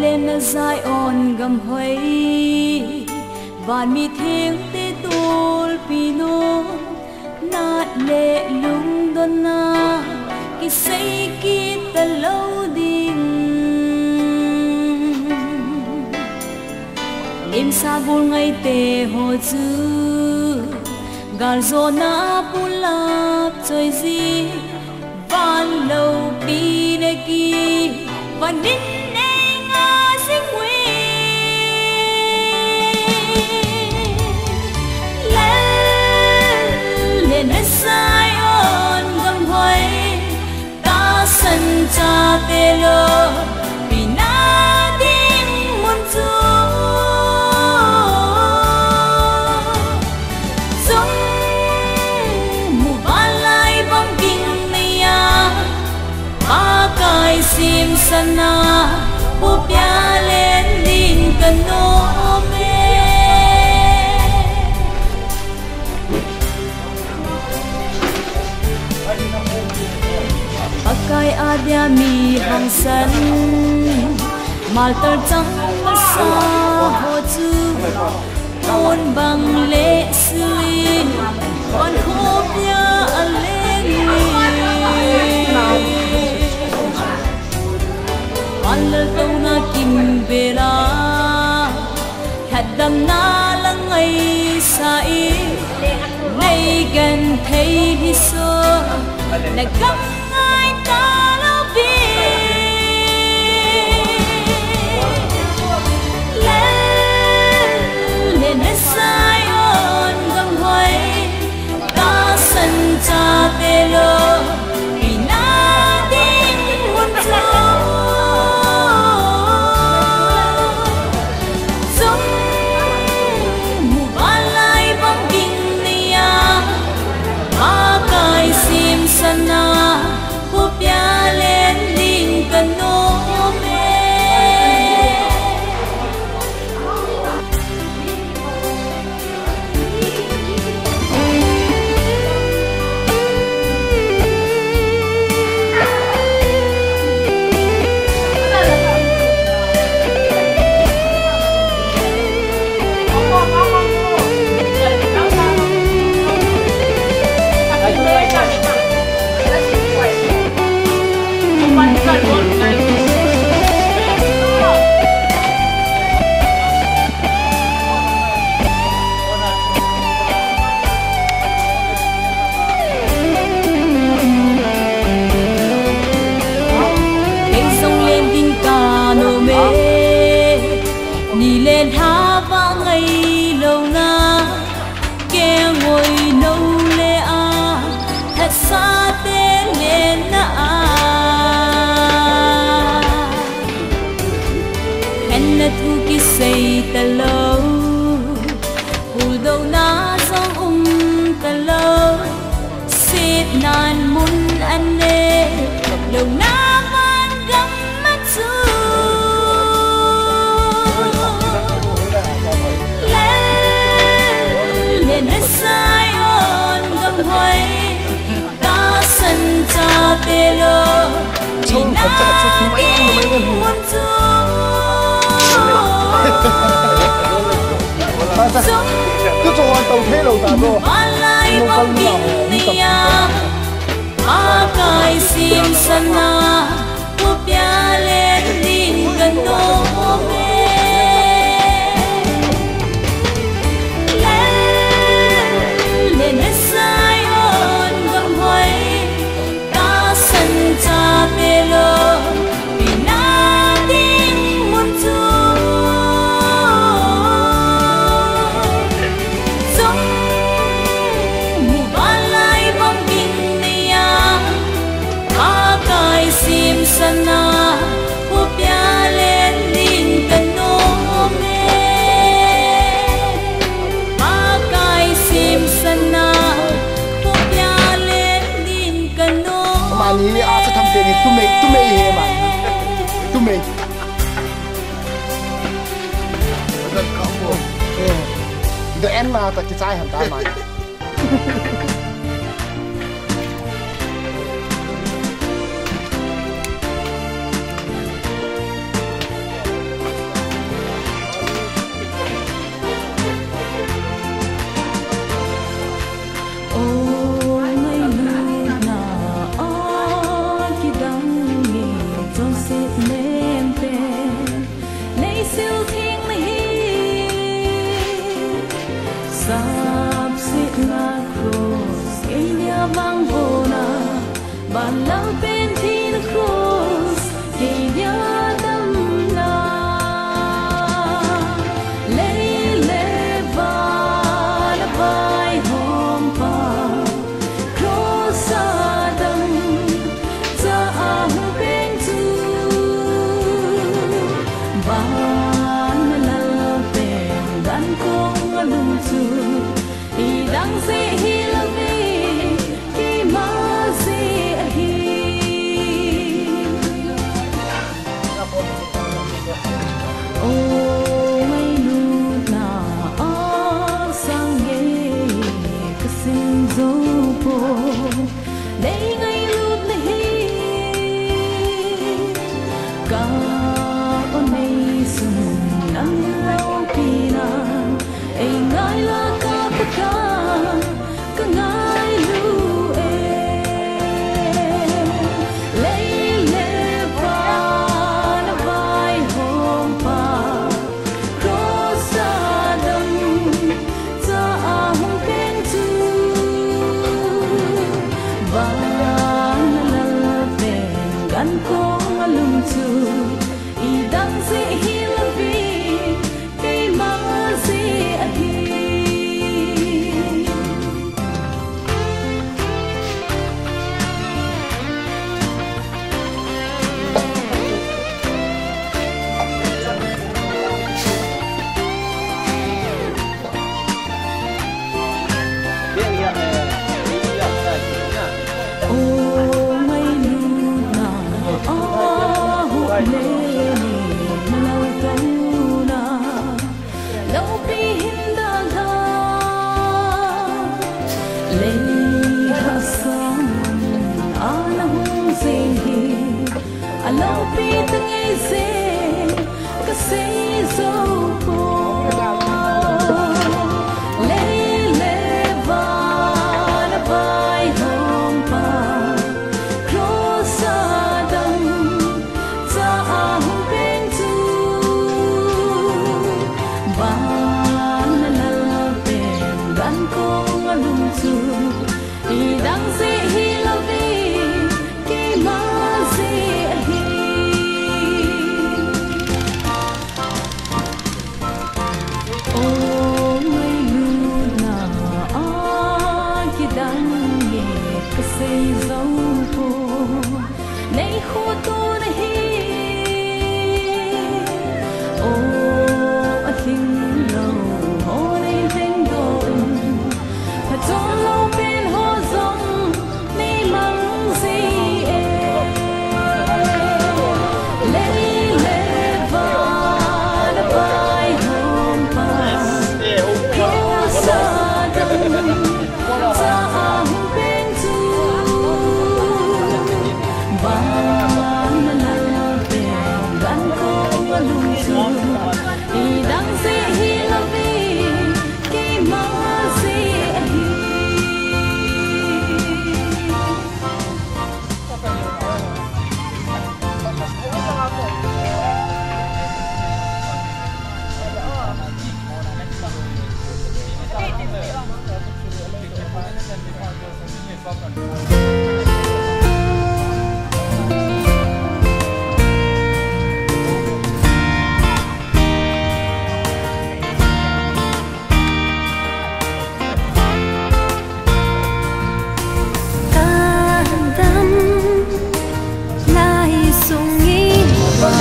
lên na dài on gầm hoay van mi thiêng tê tul pino nát lệ lung đôn na ki say ki ta lâu ding im sa bul ngay tê hồ chư gal zo na pulap choi zi van lâu pi ne ki van din ne nga sing we lên na sai on gam hoi ta san cha te lo pi na ding mun chu song mu balai bang king nia ba kai sim sana pu pya lên ding kan no Pakai ada mi hang san mal tar chang sa ho chu on bang le sui on ho pya ale an le to na kim bela hadam na lang ai sai nay gần thấy đi so na gam ai ta lo bi lên na sai on gam hoi ta san cha te lo pi na ding mun cho song mu balai bang king nia ba kai sim sana pu pya lên ding kan no me ni lên ha va ngày lâu na ke ngồi nâu le a thật xa tên lên na khen na thu ki say ta lâu hul đâu na dong ta lâu sit nan mun an ne lâu na van gam mắt chu na sai on gam hoi ta san cha te lo pi na ding mun chu cứ cho anh tàu thế đầu ta rồi balai bang king nia ba kai sim sana pu pya lên ding kan no me sana pu pya lên ding kan no me ba kai sim sana pu pya lên ding kan no mà ní à sẽ thăm tiền thì tụi mày hè mà tụi mày the end mà ta cái trái hẳn ta mà vang vô na bàn lăng bên thi the cross thì nhớ tâm na lê lê va na vai hôm pa cross sa đâm za am bên tu ban la bên gan kong lung tu i dang se hi la vi ki ma se hi o mai nu na a sang ye ka sin zo po nei ngai lut na hi ka o nei sun nang lao pi na ai ngai la ka pa ka ngai lu e lei le pa na vai hom pa cross sa dam za hom pen tu ba na la pen gan ko alum tu i dang se hi la vi ke ma se a hi ô mây nu na a hu le na lâu câu na lâu pi hin da ga le ha sam a na hung se hi a lâu pi ta ngai se ka se zo po le le va na vai hom pa cross sa dam za hum pen tu ba na la pen gan ko alum tu i dang se hi la vi ki ma se hi o mai nu na a ki dang ye ka se zo po nei khu tu na hi o a thing lo ho nei thing do pa ton lo pen ho zong nei mang si e lei le va na vai hom pa cross sa dam za hum pen tu ba na la pen gan ko alum tu i dang se hi la vi ki ma se hi Dam lai sungi wa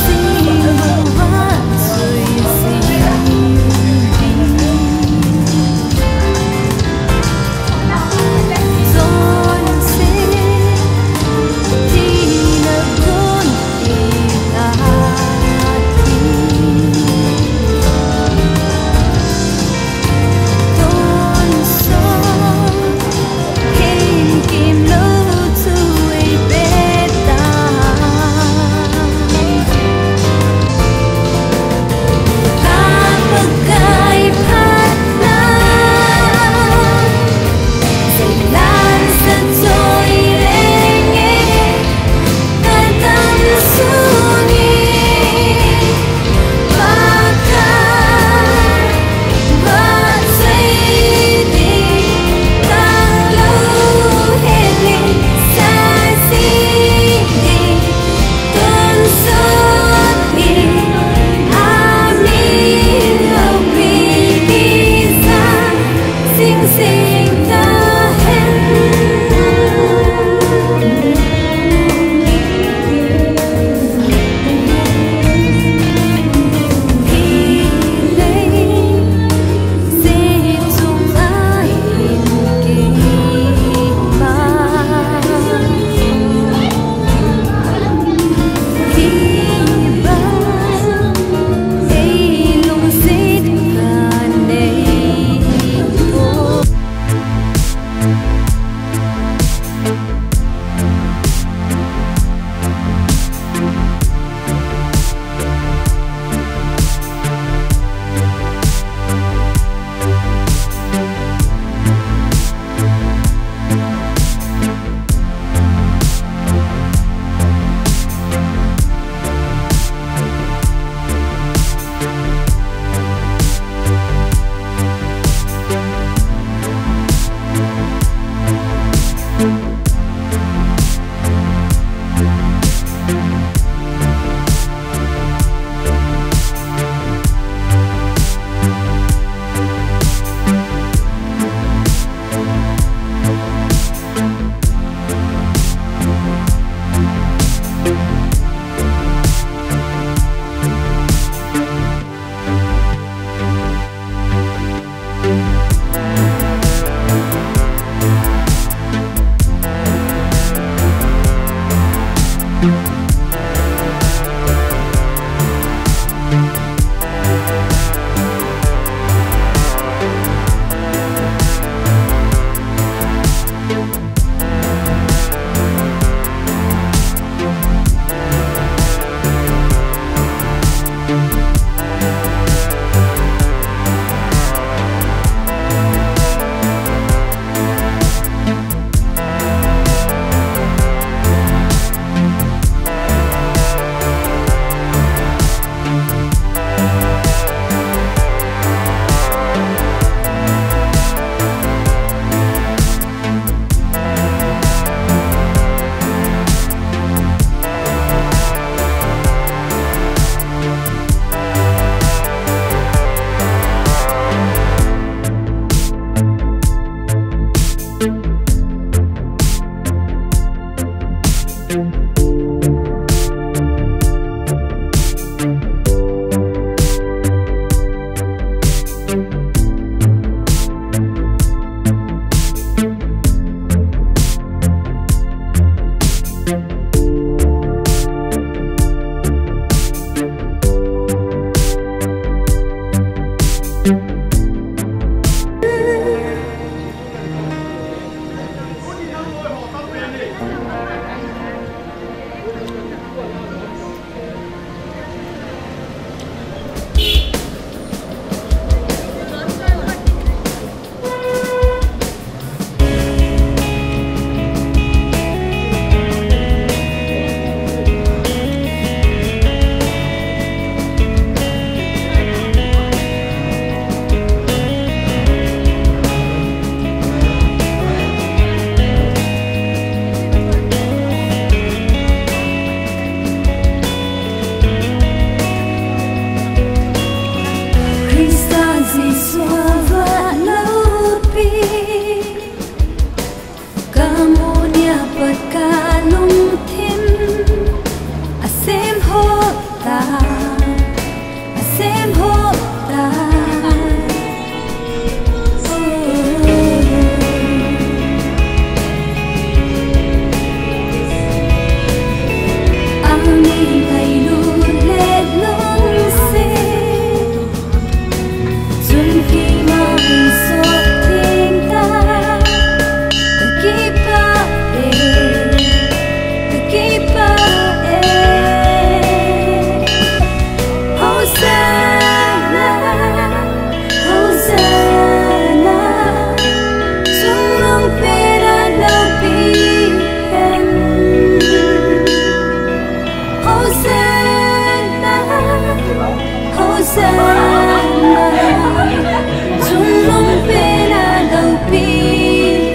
so ta xem hộ ta Ani thầy luôn lên luôn xe xuân khi mà mình sốt thiên ta keep Hosanna, Hosanna, chung lòng pera lâu biển. Hosanna, Hosanna, chung lòng pera lâu biển.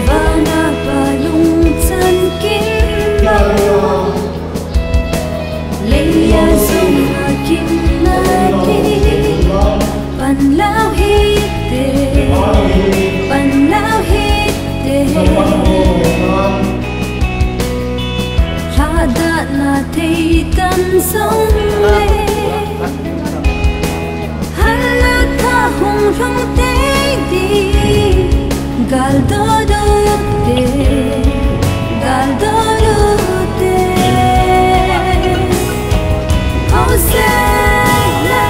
Vana balung chân kim bao Leia dung kim nadi Pan lao hite Pan lao hite Rada na thei tâm sông lê Halata hong rong tê đi Galdote Hosanna,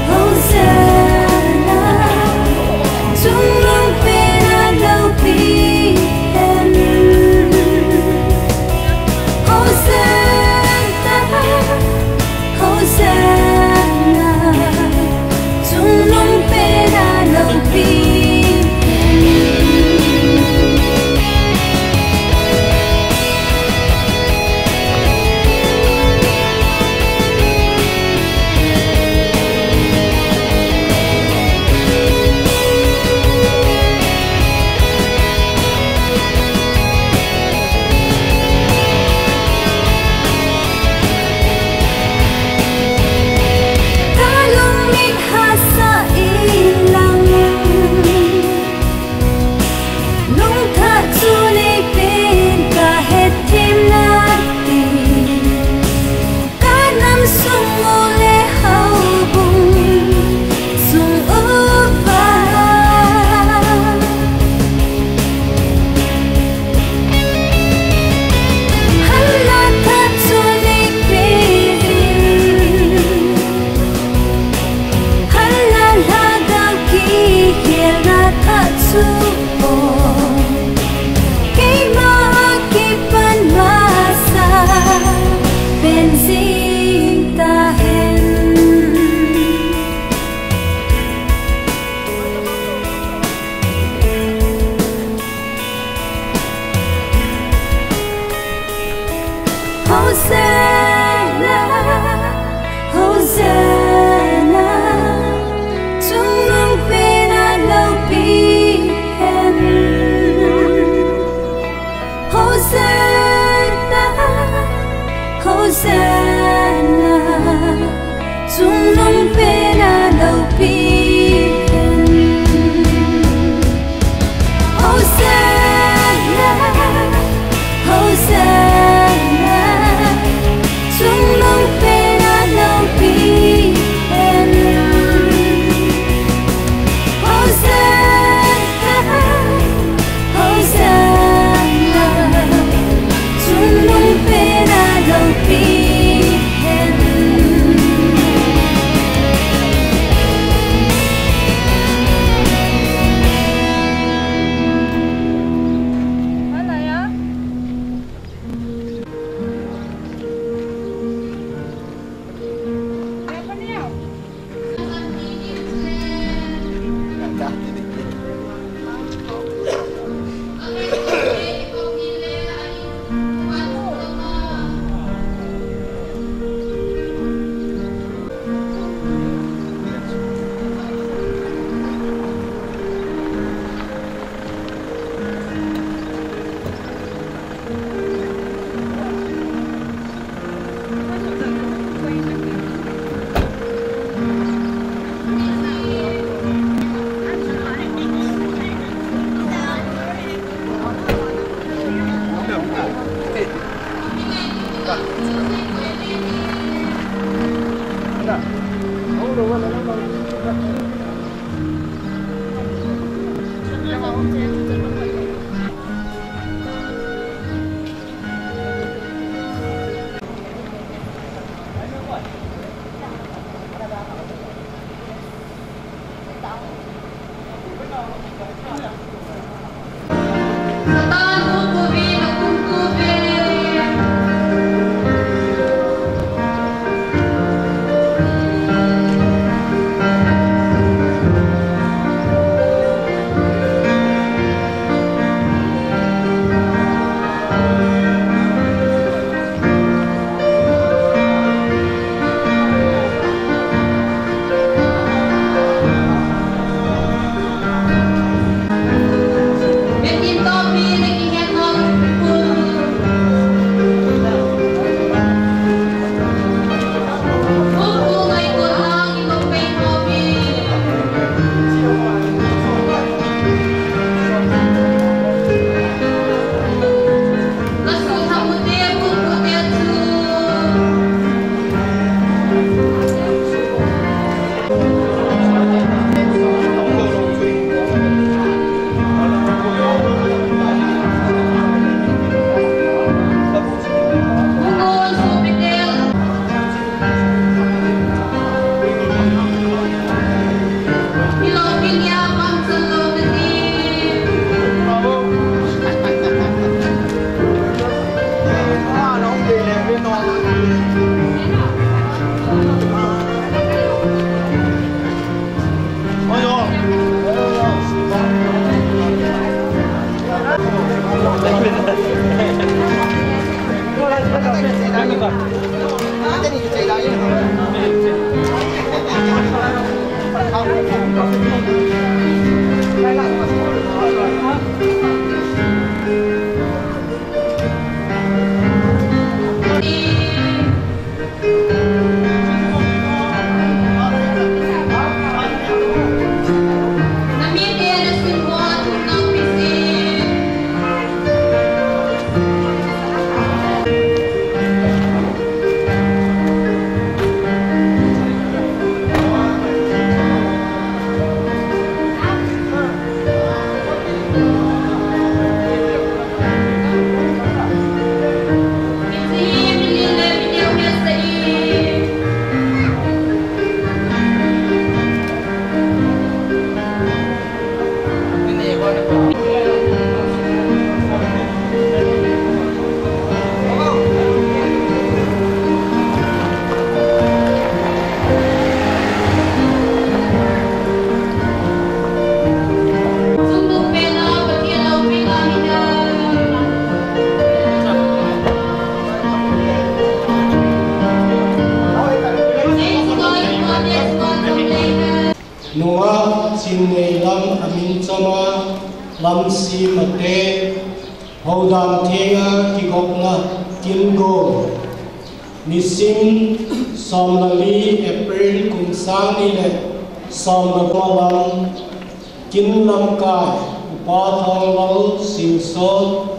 Hosanna, chung lòng pera lâu biển. Hosanna, Hosanna, chung lòng pera lâu biển. Lamshi Mate Hodam Thega Kigokna Kingo Nisim Somnali April Kungsanile Somnakolam Kinlamkai Upathongal Singsot